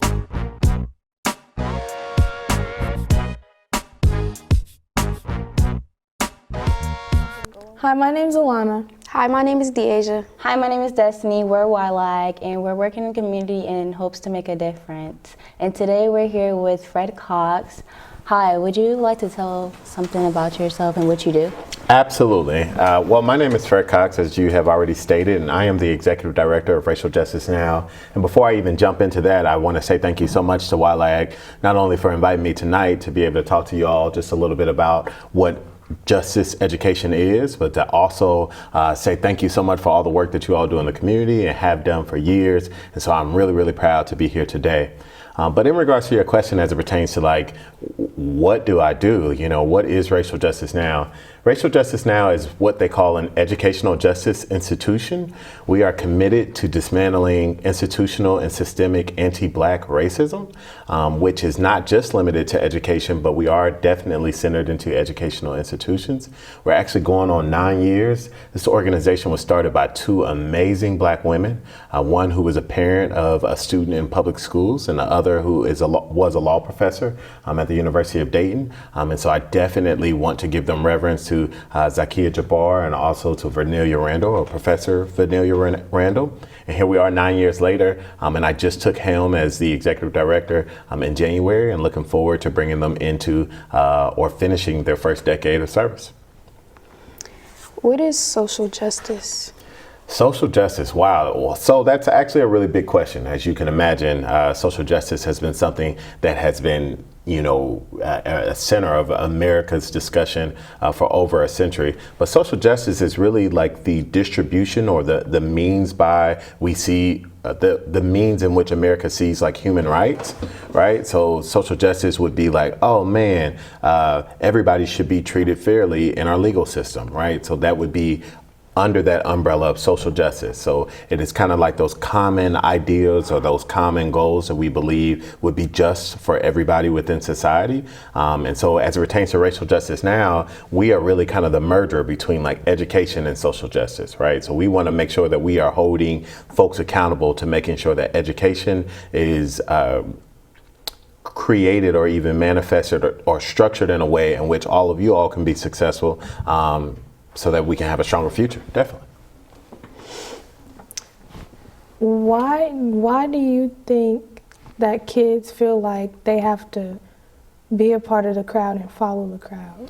Hi, my name's Alana. Hi, my name is Deasia. Hi, my name is Destiny. We're YLAG, and we're working in the community in hopes to make a difference. And today we're here with Fred Cox. Hi, would you like to tell something about yourself and what you do? Absolutely. Well, my name is Fred Cox, as you have already stated, and I am the Executive Director of Racial Justice Now. And before I even jump into that, I want to say thank you so much to YLAG, not only for inviting me tonight to be able to talk to you all just a little bit about what justice education is, but to also say thank you so much for all the work that you all do in the community and have done for years. And so I'm really, really proud to be here today. But in regards to your question as it pertains to like, what do I do? You know, what is Racial Justice Now? Racial Justice Now is what they call an educational justice institution. We are committed to dismantling institutional and systemic anti-Black racism, which is not just limited to education, but we are definitely centered into educational institutions. We're actually going on 9 years. This organization was started by two amazing Black women, one who was a parent of a student in public schools and the other who was a law professor at the University of Dayton. And so I definitely want to give them reverence to Zakiya Jabbar and also to Vernelia Randall, or Professor Vernelia Randall. And here we are 9 years later, and I just took helm as the Executive Director in January, and looking forward to bringing them into or finishing their first decade of service. What is social justice? Social justice, wow. So that's actually a really big question. As you can imagine, social justice has been something that has been, you know, a center of America's discussion for over a century. But social justice is really like the distribution or the means by we see the means in which America sees like human rights, right? So social justice would be like, oh man, everybody should be treated fairly in our legal system, right? So that would be under that umbrella of social justice. So it is kind of like those common ideas or those common goals that we believe would be just for everybody within society. And so as it pertains to Racial Justice Now, we are really kind of the merger between like education and social justice, right? So we want to make sure that we are holding folks accountable to making sure that education is created or even manifested or structured in a way in which all of you all can be successful, so that we can have a stronger future, definitely. Why do you think that kids feel like they have to be a part of the crowd and follow the crowd?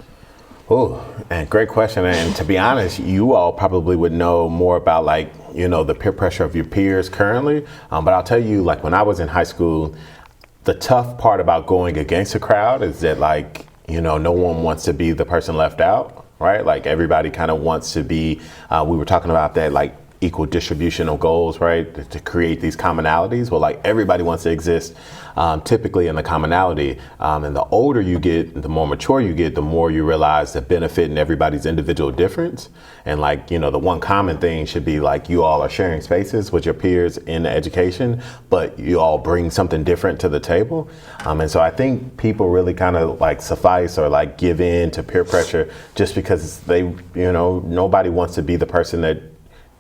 Oh, and great question. And to be honest, you all probably would know more about like, you know, the peer pressure of your peers currently. But I'll tell you, like when I was in high school, the tough part about going against the crowd is that like, you know, no one wants to be the person left out. Right? Like everybody kind of wants to be, we were talking about that like equal distribution of goals, right? To create these commonalities. Well, like everybody wants to exist typically in the commonality. And the older you get, the more mature you get, the more you realize the benefit in everybody's individual difference. And like, you know, the one common thing should be like you all are sharing spaces with your peers in education, but you all bring something different to the table. And so I think people really kind of like suffice or like give in to peer pressure just because they, you know, nobody wants to be the person that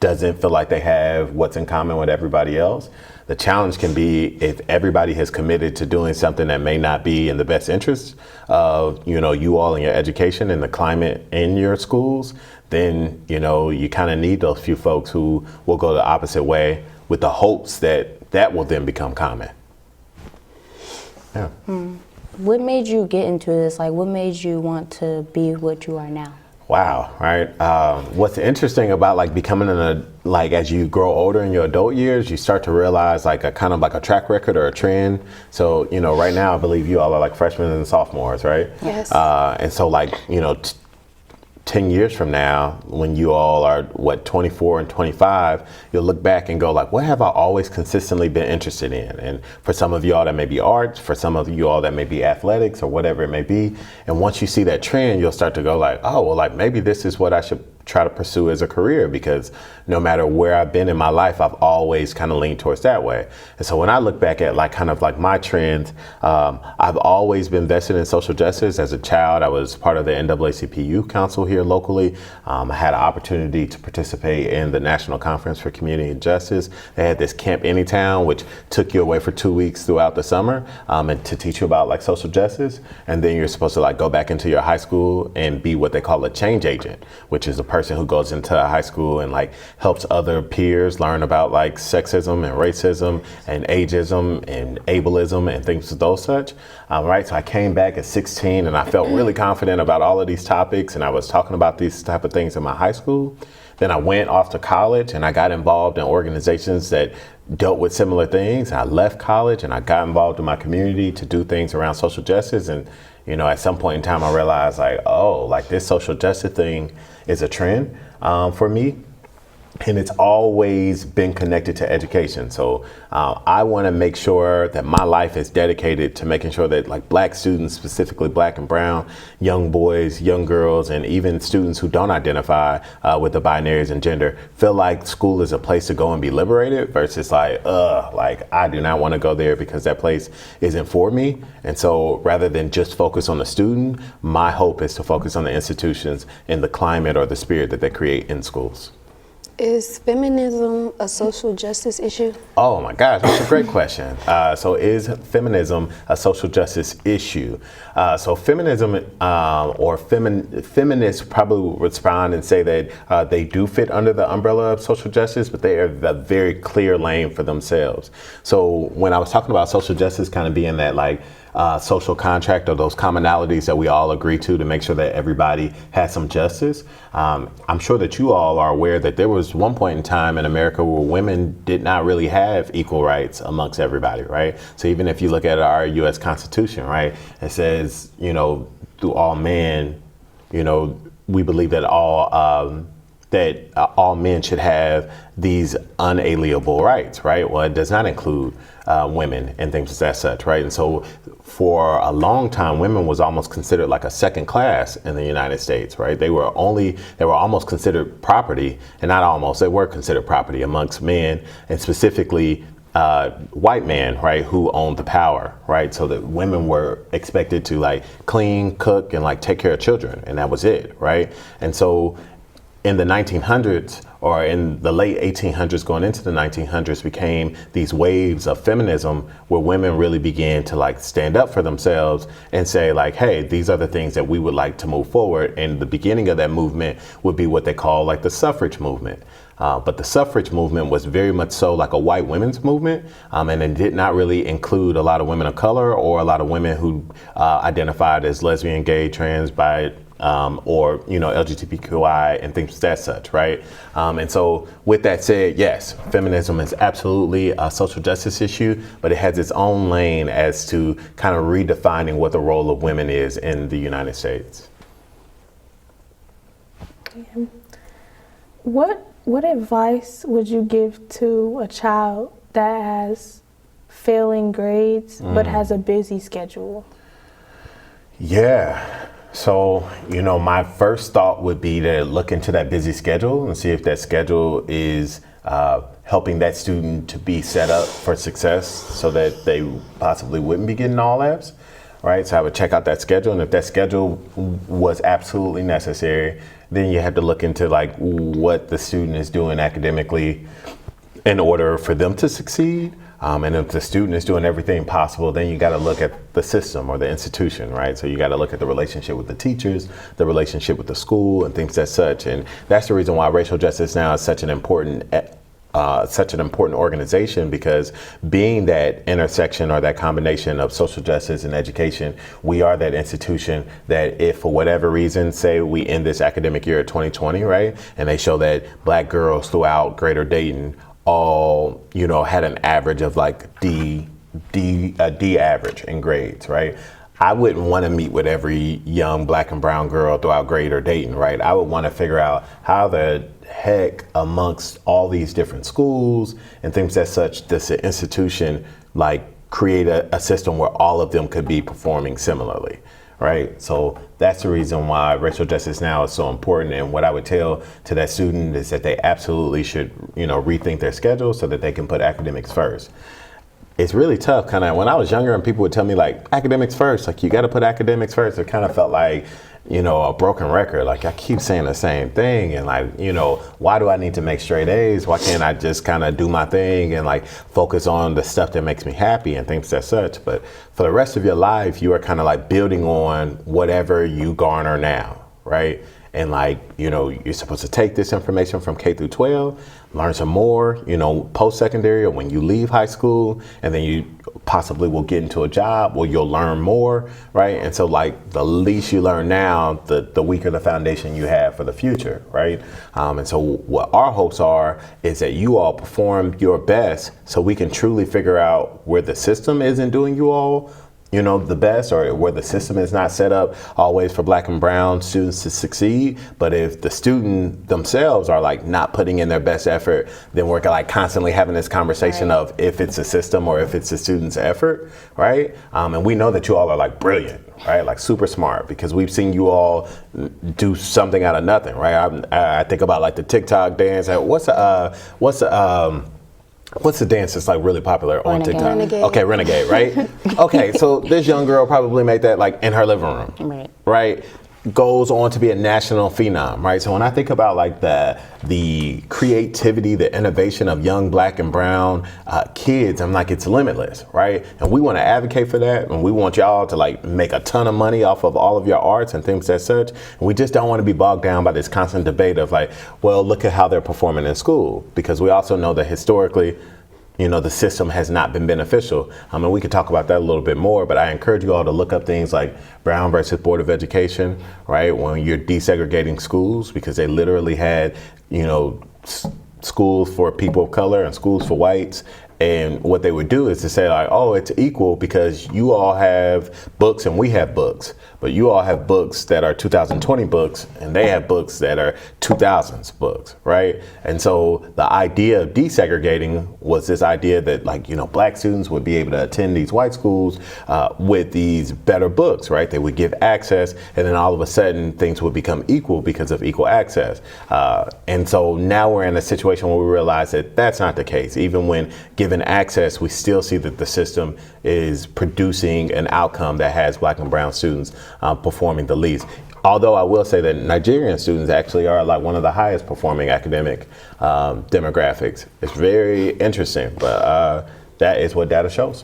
doesn't feel like they have what's in common with everybody else. The challenge can be if everybody has committed to doing something that may not be in the best interest of, you know, you all in your education and the climate in your schools, then, you know, you kind of need those few folks who will go the opposite way with the hopes that that will then become common. Yeah. What made you get into this? Like, what made you want to be what you are now? Wow, right. What's interesting about like becoming like as you grow older in your adult years, you start to realize like a kind of like a track record or a trend. So, you know, right now I believe you all are like freshmen and sophomores, right? Yes. And so like, you know, 10 years from now, when you all are, 24 and 25, you'll look back and go like, what have I always consistently been interested in? And for some of you all that may be arts, for some of you all that may be athletics or whatever it may be. And once you see that trend, you'll start to go like, oh, well, like maybe this is what I should try to pursue as a career, because no matter where I've been in my life, I've always kind of leaned towards that way. And so when I look back at like kind of like my trends, I've always been vested in social justice. As a child, I was part of the NAACP Youth Council here locally. I had an opportunity to participate in the National Conference for Community and Justice. They had this Camp Anytown, which took you away for 2 weeks throughout the summer and to teach you about like social justice. And then you're supposed to like go back into your high school and be what they call a change agent, which is a person who goes into high school and like helps other peers learn about like sexism and racism and ageism and ableism and things of those such. Right. So I came back at 16 and I felt really confident about all of these topics, and I was talking about these type of things in my high school. Then I went off to college and I got involved in organizations that dealt with similar things. I left college and I got involved in my community to do things around social justice. And, you know, at some point in time, I realized like, oh, like this social justice thing is a trend for me. And it's always been connected to education. So I want to make sure that my life is dedicated to making sure that like Black students, specifically Black and brown, young boys, young girls, and even students who don't identify with the binaries and gender feel like school is a place to go and be liberated versus like I do not want to go there because that place isn't for me. And so rather than just focus on the student, my hope is to focus on the institutions and the climate or the spirit that they create in schools. Is feminism a social justice issue? Oh my gosh, that's a great question. So is feminism a social justice issue? So feminism or feminists probably will respond and say that they do fit under the umbrella of social justice, but they are a very clear lane for themselves. So when I was talking about social justice kind of being that like social contract or those commonalities that we all agree to make sure that everybody has some justice. I'm sure that you all are aware that there was one point in time in America where women did not really have equal rights amongst everybody, right? So even if you look at our U.S. Constitution, right, it says, you know, through all men, you know, we believe that all men should have these unalienable rights, right? Well, it does not include women and things as such, right? And so for a long time, women was almost considered like a second class in the United States, right? They were almost considered property, and not almost, they were considered property amongst men, and specifically white men, right, who owned the power, right? So that women were expected to like clean, cook, and like take care of children, and that was it, right? And so in the 1900s or in the late 1800s going into the 1900s became these waves of feminism where women really began to like stand up for themselves and say like, hey, these are the things that we would like to move forward. And the beginning of that movement would be what they call like the suffrage movement. But the suffrage movement was very much so like a white women's movement, and it did not really include a lot of women of color or a lot of women who identified as lesbian, gay, trans, bi, or, you know, LGBTQI and things of that such, right? And so with that said, yes, feminism is absolutely a social justice issue, but it has its own lane as to kind of redefining what the role of women is in the United States. Yeah. What advice would you give to a child that has failing grades but has a busy schedule? Yeah. So, you know, my first thought would be to look into that busy schedule and see if that schedule is helping that student to be set up for success so that they possibly wouldn't be getting all Fs, right? So I would check out that schedule, and if that schedule was absolutely necessary, then you have to look into like what the student is doing academically in order for them to succeed. And if the student is doing everything possible, then you got to look at the system or the institution, right? So you got to look at the relationship with the teachers, the relationship with the school, and things as such. And that's the reason why Racial Justice Now is such an important organization, because being that intersection or that combination of social justice and education, we are that institution that if for whatever reason, say we end this academic year of 2020, right, and they show that Black girls throughout Greater Dayton all, you know, had an average of like a D average in grades, right? I wouldn't want to meet with every young Black and brown girl throughout Greater Dayton, right? I would want to figure out how the heck amongst all these different schools and things as such, does the institution like create a system where all of them could be performing similarly, right? So that's the reason why racial justice now is so important. And what I would tell to that student is that they absolutely should, rethink their schedule so that they can put academics first. It's really tough. Kind of when I was younger and people would tell me like academics first, like you got to put academics first. It kind of felt like, a broken record. Like I keep saying the same thing. And like, why do I need to make straight A's? Why can't I just kind of do my thing and like focus on the stuff that makes me happy and things as such? But for the rest of your life, you are kind of like building on whatever you garner now, right? And like, you're supposed to take this information from K through 12, learn some more, post-secondary or when you leave high school, and then you possibly will get into a job where you'll learn more, right? And so like the least you learn now, the weaker the foundation you have for the future, right? And so what our hopes are is that you all perform your best so we can truly figure out where the system isn't doing you all the best, or where the system is not set up always for Black and brown students to succeed. But if the student themselves are like not putting in their best effort, then we're like constantly having this conversation of if it's a system or if it's the student's effort, right? And we know that you all are like brilliant, right? Like super smart, because we've seen you all do something out of nothing, right? I think about like the TikTok dance. What's the dance that's like really popular on TikTok? Renegade. Okay, Renegade, right? Okay, so this young girl probably made that like in her living room, right? Goes on to be a national phenom, right? So when I think about like the creativity, the innovation of young Black and brown kids, I'm like, it's limitless, right? And we want to advocate for that, and we want y'all to like make a ton of money off of all of your arts and things as such. And we just don't want to be bogged down by this constant debate of like, well, look at how they're performing in school, because we also know that historically, the system has not been beneficial. I mean, we could talk about that a little bit more, but I encourage you all to look up things like Brown versus Board of Education, right? When you're desegregating schools, because they literally had, schools for people of color and schools for whites. And what they would do is to say like, oh, it's equal because you all have books and we have books, but you all have books that are 2020 books and they have books that are 2000s books, right? And so the idea of desegregating was this idea that like, Black students would be able to attend these white schools with these better books, right? They would give access, and then all of a sudden things would become equal because of equal access. And so now we're in a situation where we realize that that's not the case. Even when given access, we still see that the system is producing an outcome that has Black and brown students performing the least. Although I will say that Nigerian students actually are like one of the highest performing academic demographics. It's very interesting, but that is what data shows.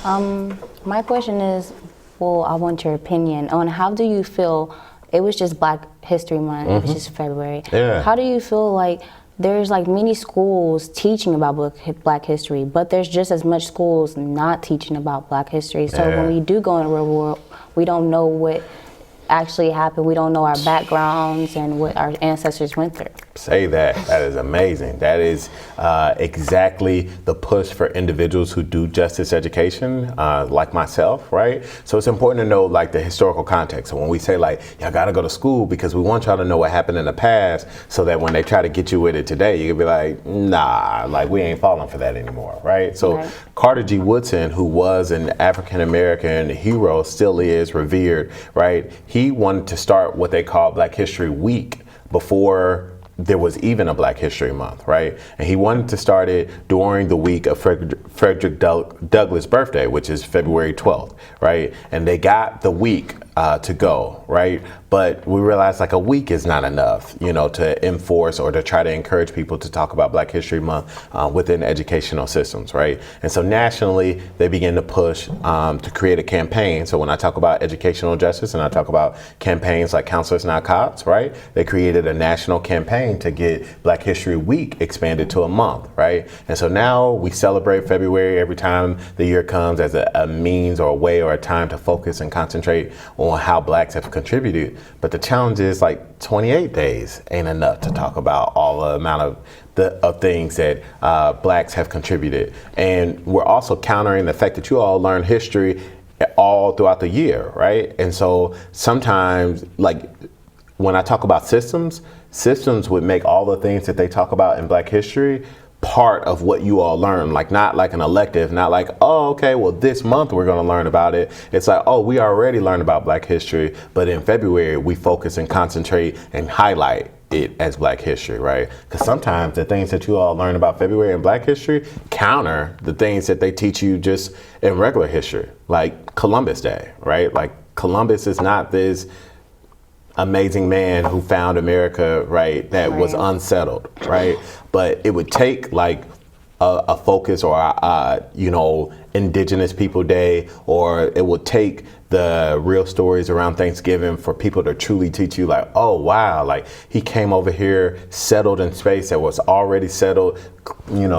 My question is, well, I want your opinion on how do you feel, it was just Black History Month, it was just February. Yeah. How do you feel like there's like many schools teaching about Black history, but there's just as much schools not teaching about Black history. So when we do go in the real world, we don't know what actually happened. We don't know our backgrounds and what our ancestors went through. Say that. That is amazing. That is exactly the push for individuals who do justice education, like myself, right? So it's important to know like the historical context. So when we say like, y'all gotta go to school because we want y'all to know what happened in the past so that when they try to get you with it today, you can be like, nah, like we ain't falling for that anymore, right? So Carter G. Woodson, who was an African-American hero, still is revered, right? He wanted to start what they call Black History Week before there was even a Black History Month, right? And he wanted to start it during the week of Frederick Douglass' birthday, which is February 12th, right? And they got the week to go, right? But we realized like a week is not enough, to enforce or to try to encourage people to talk about Black History Month within educational systems, right? And so nationally, they began to push to create a campaign. So when I talk about educational justice and I talk about campaigns like Counselors Not Cops, right? They created a national campaign to get Black History Week expanded to a month, right? And so now we celebrate February every time the year comes as a means or a way or a time to focus and concentrate on how Blacks have contributed. But the challenge is like 28 days ain't enough to talk about all the amount of things that Blacks have contributed. And we're also countering the fact that you all learn history all throughout the year, right? And so sometimes, like when I talk about systems would make all the things that they talk about in Black history part of what you all learn, like not like an elective, not like, oh, okay, well this month we're going to learn about it. It's like, oh, we already learned about Black history, but in February we focus and concentrate and highlight it as Black history, right? Because sometimes the things that you all learn about February and Black history counter the things that they teach you just in regular history, like Columbus Day, right? Like Columbus is not this amazing man who found America, right, that was unsettled, right? But it would take like a focus or Indigenous People Day, or it would take the real stories around Thanksgiving for people to truly teach you like, oh wow, like he came over here, settled in space that was already settled,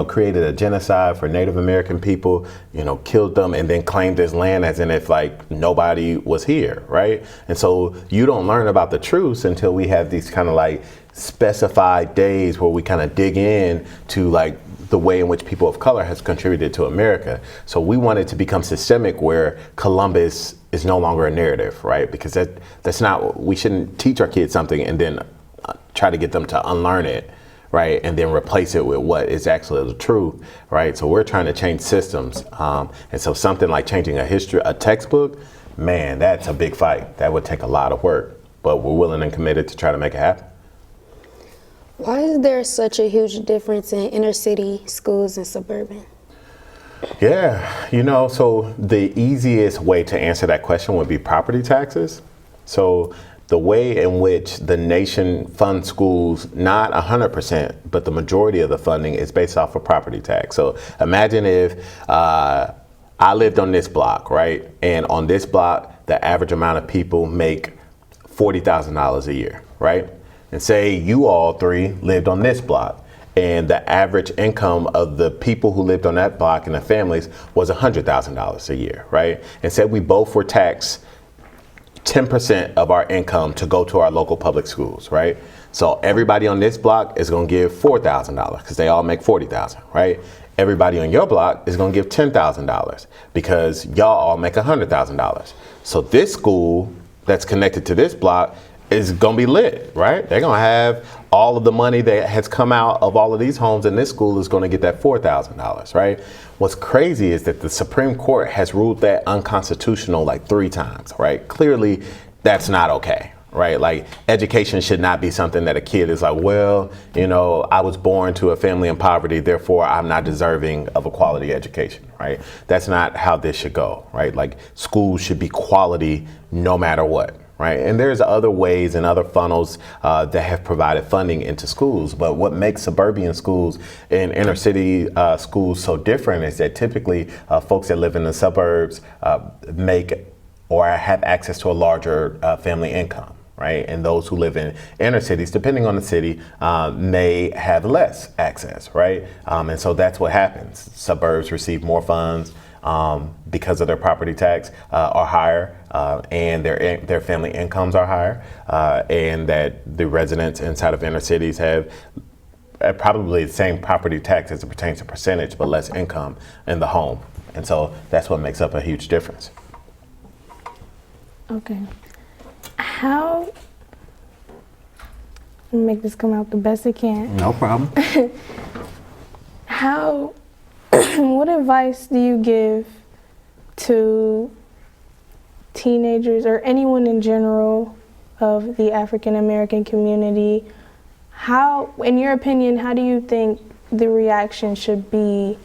created a genocide for Native American people, killed them, and then claimed this land as in if like nobody was here, right? And so you don't learn about the truths until we have these kind of like specified days where we kind of dig in to like the way in which people of color has contributed to America. So we want it to become systemic where Columbus is no longer a narrative, right? Because that's not, we shouldn't teach our kids something and then try to get them to unlearn it, right? And then replace it with what is actually the truth, right? So we're trying to change systems. And so something like changing a textbook, man, that's a big fight. That would take a lot of work, but we're willing and committed to try to make it happen. Why is there such a huge difference in inner city schools and suburban? Yeah, so the easiest way to answer that question would be property taxes. So the way in which the nation funds schools, not 100%, but the majority of the funding is based off of property tax. So imagine if I lived on this block, right? And on this block, the average amount of people make $40,000 a year, right? And say you all three lived on this block, and the average income of the people who lived on that block and the families was $100,000 a year, right? And said we both were taxed 10% of our income to go to our local public schools, right? So everybody on this block is going to give $4,000 because they all make $40,000, right? Everybody on your block is going to give $10,000 because y'all all make $100,000. So this school that's connected to this block is going to be lit, right? They're going to have all of the money that has come out of all of these homes, and this school is going to get that $4,000, right? What's crazy is that the Supreme Court has ruled that unconstitutional like 3 times, right? Clearly, that's not okay, right? Like education should not be something that a kid is like, well, I was born to a family in poverty, therefore I'm not deserving of a quality education, right? That's not how this should go, right? Like schools should be quality no matter what. Right. And there's other ways and other funnels that have provided funding into schools. But what makes suburban schools and inner city schools so different is that typically folks that live in the suburbs make or have access to a larger family income. Right. And those who live in inner cities, depending on the city, may have less access. Right. And so that's what happens. Suburbs receive more funds. Because of their property tax are higher and their family incomes are higher, and that the residents inside of inner cities have probably the same property tax as it pertains to percentage, but less income in the home. And so that's what makes up a huge difference. Okay. How, make this come out the best it can. No problem. What advice do you give to teenagers or anyone in general of the African American community? How, in your opinion, how do you think the reaction should be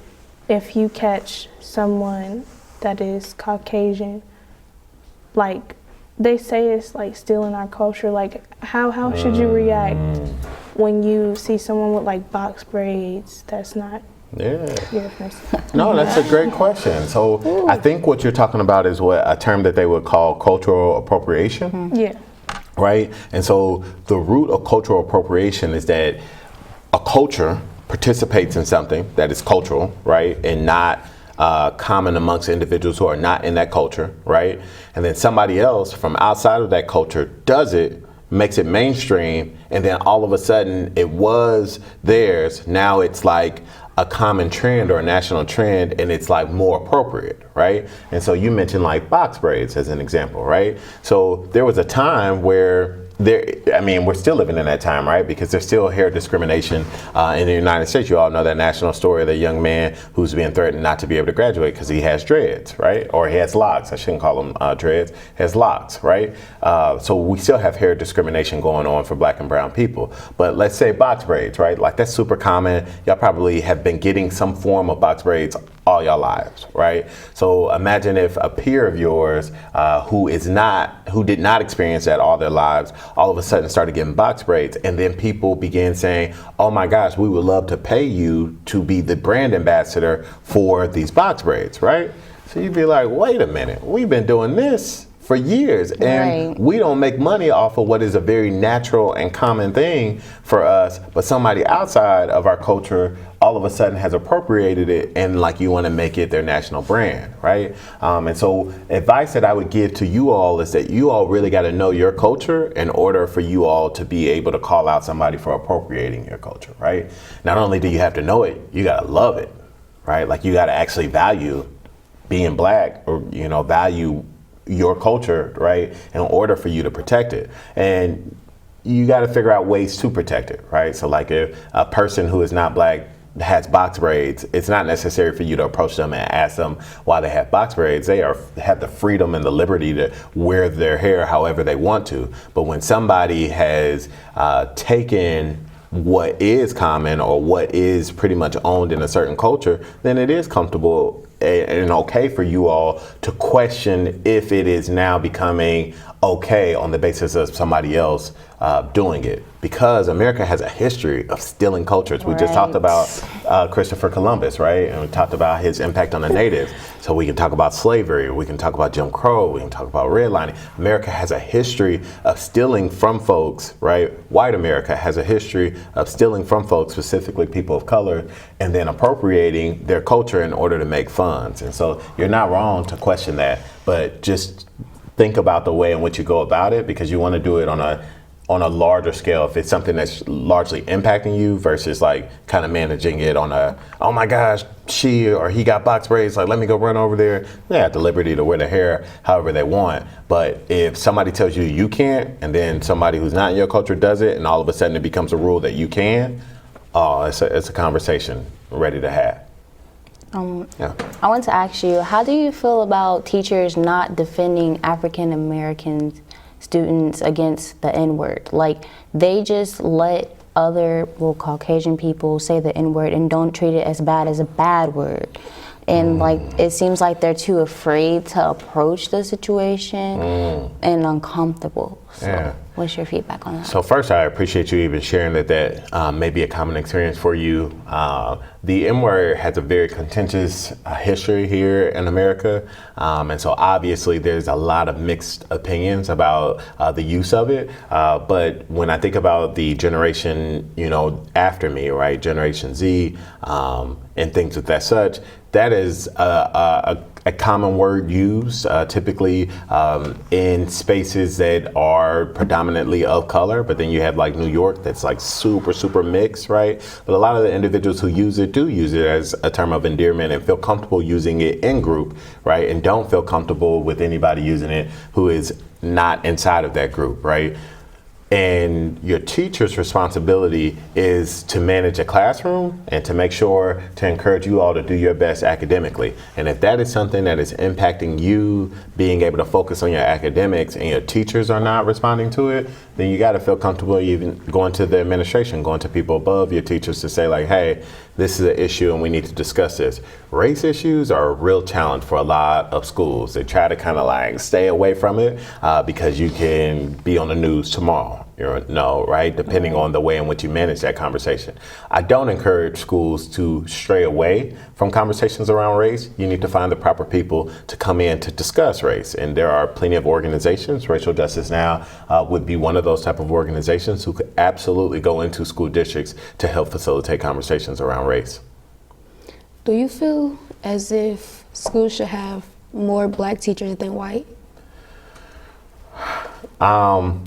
if you catch someone that is Caucasian? Like, they say it's like still in our culture. Like, how should you react when you see someone with like box braids that's not your person? No, that's a great question. So I think what you're talking about is what a term that they would call cultural appropriation. Mm-hmm. Yeah. Right? And so the root of cultural appropriation is that a culture participates in something that is cultural, right? And not common amongst individuals who are not in that culture, right? And then somebody else from outside of that culture does it, makes it mainstream, and then all of a sudden it was theirs. Now it's like a common trend or a national trend, and it's like more appropriate, right? And so you mentioned like box braids as an example, right? So there was a time where we're still living in that time, right? Because there's still hair discrimination in the United States. You all know that national story of the young man who's being threatened not to be able to graduate because he has dreads, right? Or he has locks. I shouldn't call them dreads. Has locks, right? So we still have hair discrimination going on for black and brown people. But let's say box braids, right? Like that's super common. Y'all probably have been getting some form of box braids all your lives, right? So imagine if a peer of yours who did not experience that all their lives, all of a sudden started getting box braids, and then people began saying, oh my gosh, we would love to pay you to be the brand ambassador for these box braids, right? So you'd be like, wait a minute, we've been doing this for years, and we don't make money off of what is a very natural and common thing for us, but somebody outside of our culture all of a sudden has appropriated it, and like you want to make it their national brand, right? And so advice that I would give to you all is that you all really got to know your culture in order for you all to be able to call out somebody for appropriating your culture, right? Not only do you have to know it, you got to love it, right? Like you got to actually value being black, or value your culture, right, in order for you to protect it. And you got to figure out ways to protect it, right? So like if a person who is not black has box braids, it's not necessary for you to approach them and ask them why they have box braids. They have the freedom and the liberty to wear their hair however they want to. But when somebody has taken what is common or what is pretty much owned in a certain culture, then it is comfortable and okay for you all to question if it is now becoming okay on the basis of somebody else doing it. Because America has a history of stealing cultures. We just talked about Christopher Columbus, right? And we talked about his impact on the natives. So we can talk about slavery, we can talk about Jim Crow, we can talk about redlining. America has a history of stealing from folks, right? White America has a history of stealing from folks, specifically people of color, and then appropriating their culture in order to make funds. And so you're not wrong to question that, but just think about the way in which you go about it, because you want to do it on a larger scale. If it's something that's largely impacting you versus like kind of managing it on a, oh my gosh, she or he got box braids, like let me go run over there. They have the liberty to wear their hair however they want. But if somebody tells you you can't, and then somebody who's not in your culture does it, and all of a sudden it becomes a rule that you can, it's a conversation ready to have. I want to ask you, how do you feel about teachers not defending African American students against the N-word? Like, they just let other Caucasian people say the N-word and don't treat it as bad as a bad word. And like, it seems like they're too afraid to approach the situation and uncomfortable. So what's your feedback on that? So first, I appreciate you even sharing that may be a common experience for you. The N-word has a very contentious history here in America. And so obviously there's a lot of mixed opinions about the use of it. But when I think about the generation, after me, right, Generation Z, and things of that such, that is a common word used typically in spaces that are predominantly of color, but then you have like New York that's like super mixed, right? But a lot of the individuals who use it do use it as a term of endearment and feel comfortable using it in group, right? And don't feel comfortable with anybody using it who is not inside of that group, right? And your teacher's responsibility is to manage a classroom and to make sure to encourage you all to do your best academically. And if that is something that is impacting you being able to focus on your academics and your teachers are not responding to it, then you got to feel comfortable even going to the administration, going to people above your teachers to say like, hey, this is an issue and we need to discuss this. Race issues are a real challenge for a lot of schools. They try to kind of like stay away from it because you can be on the news tomorrow. Right? Depending on the way in which you manage that conversation. I don't encourage schools to stray away from conversations around race. You need to find the proper people to come in to discuss race. And there are plenty of organizations. Racial Justice Now would be one of those type of organizations who could absolutely go into school districts to help facilitate conversations around race. Do you feel as if schools should have more black teachers than white?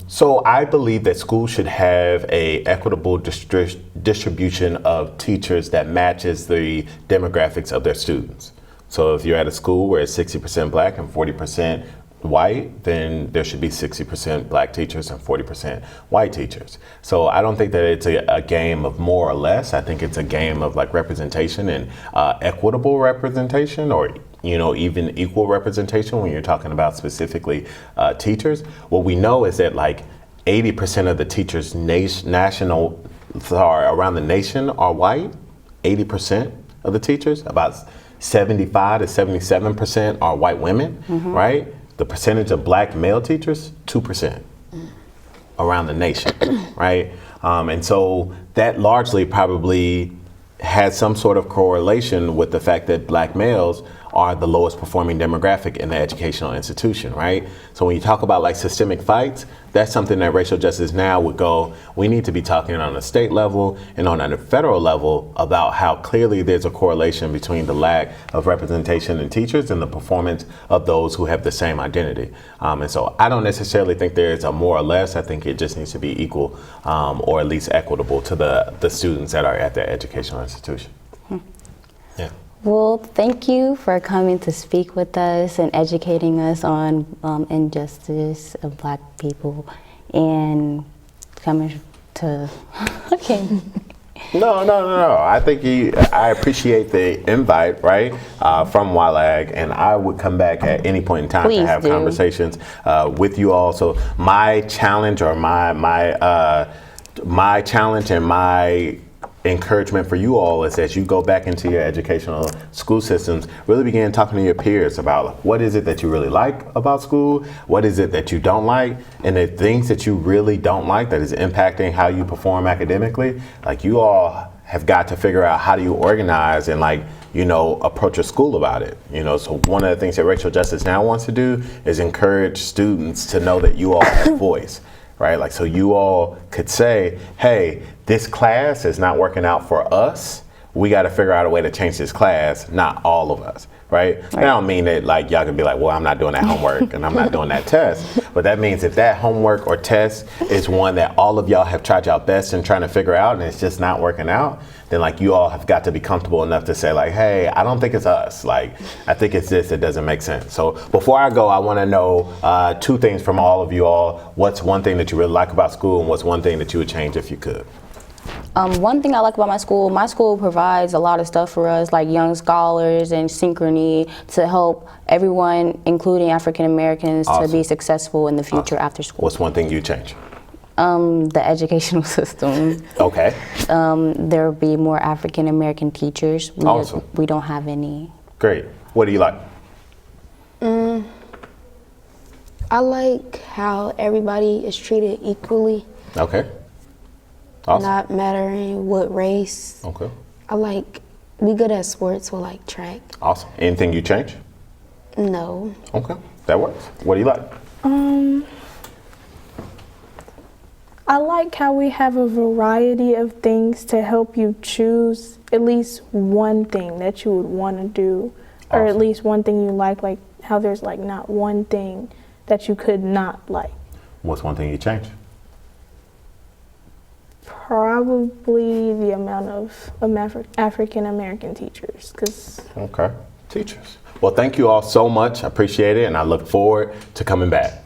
So I believe that schools should have a equitable distribution of teachers that matches the demographics of their students. So if you're at a school where it's 60% black and 40% white, then there should be 60% black teachers and 40% white teachers. So I don't think that it's a game of more or less. I think it's a game of like representation and equitable representation, or even equal representation when you're talking about specifically teachers. What we know is that like 80% of the teachers around the nation are white. 80% of the teachers, about 75 to 77% are white women, right? The percentage of black male teachers, 2% around the nation, right? And so that largely probably has some sort of correlation with the fact that black males are the lowest performing demographic in the educational institution, right? So when you talk about like systemic fights, that's something that Racial Justice Now would go, we need to be talking on a state level and on a federal level about how clearly there's a correlation between the lack of representation in teachers and the performance of those who have the same identity. And so I don't necessarily think there's a more or less. I think it just needs to be equal, or at least equitable to the students that are at the educational institution. Yeah. Well, thank you for coming to speak with us and educating us on injustice of black people and coming to, okay. No. I think I appreciate the invite, right, from YLAG, and I would come back at any point in time Please to have do. conversations with you all. So my challenge, or my challenge and my encouragement for you all is, as you go back into your educational school systems, really begin talking to your peers about what is it that you really like about school, what is it that you don't like, and the things that you really don't like that is impacting how you perform academically. Like, you all have got to figure out how do you organize and approach a school about it. So one of the things that Racial Justice Now wants to do is encourage students to know that you all have a voice. Right? Like, so you all could say, hey, this class is not working out for us. We got to figure out a way to change this class, not all of us. Right? I don't mean that like y'all can be like, well, I'm not doing that homework and I'm not doing that test. But that means if that homework or test is one that all of y'all have tried y'all best in trying to figure out and it's just not working out, then like you all have got to be comfortable enough to say like, hey, I don't think it's us. Like, I think it's this. It doesn't make sense. So before I go, I want to know two things from all of you all. What's one thing that you really like about school, and what's one thing that you would change if you could? One thing I like about my school provides a lot of stuff for us, like young scholars and synchrony, to help everyone, including African Americans, to be successful in the future after school. What's one thing you change? The educational system. Okay. There will be more African American teachers. Awesome. We don't have any. Great. What do you like? I like how everybody is treated equally, Okay. Awesome. not mattering what race. Okay. We good at sports, so like track. Awesome. Anything you change? No. Okay. That works. What do you like? I like how we have a variety of things to help you choose at least one thing that you would want to do, or at Awesome. least one thing you like how there's like not one thing that you could not like. What's one thing you change? Probably the amount of African American teachers, because Okay. Teachers. Well, thank you all so much. I appreciate it, and I look forward to coming back.